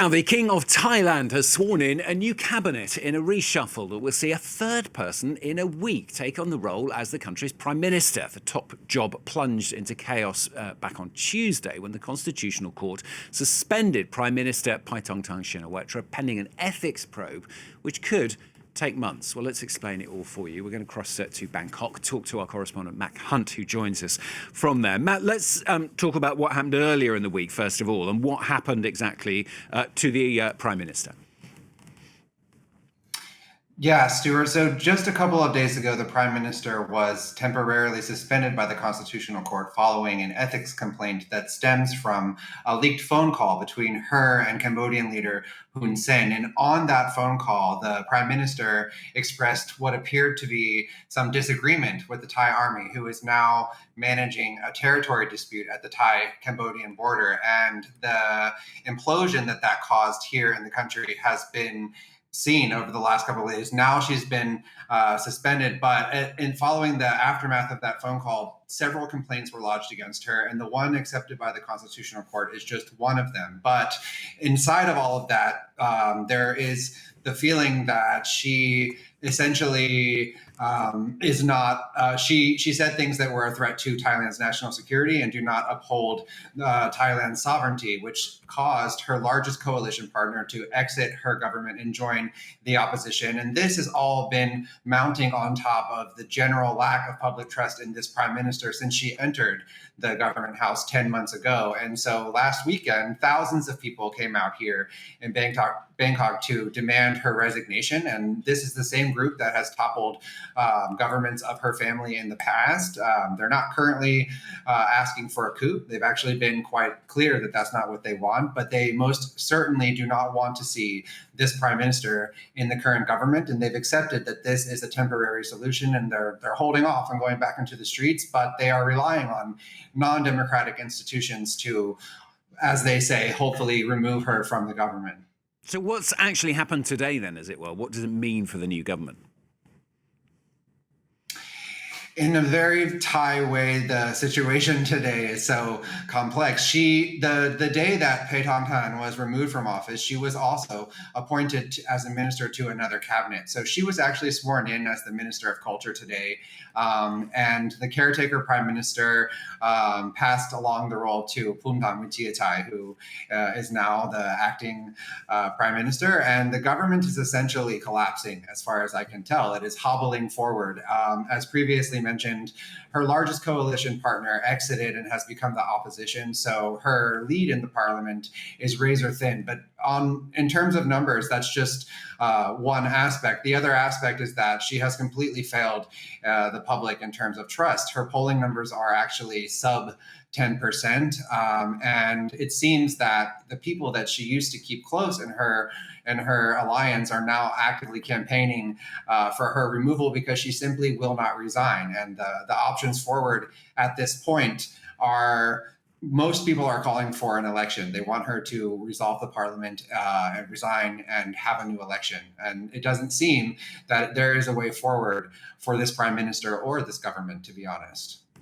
Now, the King of Thailand has sworn in a new cabinet in a reshuffle that will see a third person in a week take on the role as the country's prime minister. The top job plunged into chaos back on Tuesday when the Constitutional Court suspended Prime Minister Paetongtarn Shinawatra pending an ethics probe, which could take months. Well, let's explain it all for you. We're going to cross to Bangkok, talk to our correspondent Matt Hunt, who joins us from there. Matt, let's talk about what happened earlier in the week, first of all, and what happened exactly to the Prime Minister. Yeah, Stuart. So just a couple of days ago, the Prime Minister was temporarily suspended by the Constitutional Court following an ethics complaint that stems from a leaked phone call between her and Cambodian leader Hun Sen. And on that phone call, the Prime Minister expressed what appeared to be some disagreement with the Thai army, who is now managing a territory dispute at the Thai-Cambodian border. And the implosion that caused here in the country has been seen over the last couple of days. Now she's been suspended, but in following the aftermath of that phone call, several complaints were lodged against her, and the one accepted by the Constitutional Court is just one of them. But inside of all of that, there is the feeling that she essentially is not, she said things that were a threat to Thailand's national security and do not uphold Thailand's sovereignty, which caused her largest coalition partner to exit her government and join the opposition. And this has all been mounting on top of the general lack of public trust in this prime minister since she entered the government house 10 months ago. And so last weekend, thousands of people came out here in Bangkok to demand her resignation. And this is the same group that has toppled governments of her family in the past. They're not currently asking for a coup. They've actually been quite clear that that's not what they want, but they most certainly do not want to see this prime minister in the current government. And they've accepted that this is a temporary solution, and they're holding off on going back into the streets, but they are relying on non-democratic institutions to, as they say, hopefully remove her from the government. So what's actually happened today then, as it were? What does it mean for the new government? In a very Thai way, the situation today is so complex. The day that Paetongtarn was removed from office, she was also appointed as a minister to another cabinet. So she was actually sworn in as the Minister of Culture today. And the caretaker prime minister passed along the role to Phumtham Wechayachai, who is now the acting prime minister. And the government is essentially collapsing, as far as I can tell. It is hobbling forward. As previously mentioned, her largest coalition partner exited and has become the opposition. So her lead in the parliament is razor thin. But in terms of numbers, that's just one aspect. The other aspect is that she has completely failed the public in terms of trust. Her polling numbers are actually sub 10%. And it seems that the people that she used to keep close in her alliance are now actively campaigning for her removal because she simply will not resign. And the options forward at this point are, most people are calling for an election. They want her to resolve the parliament and resign and have a new election. And it doesn't seem that there is a way forward for this prime minister or this government, to be honest.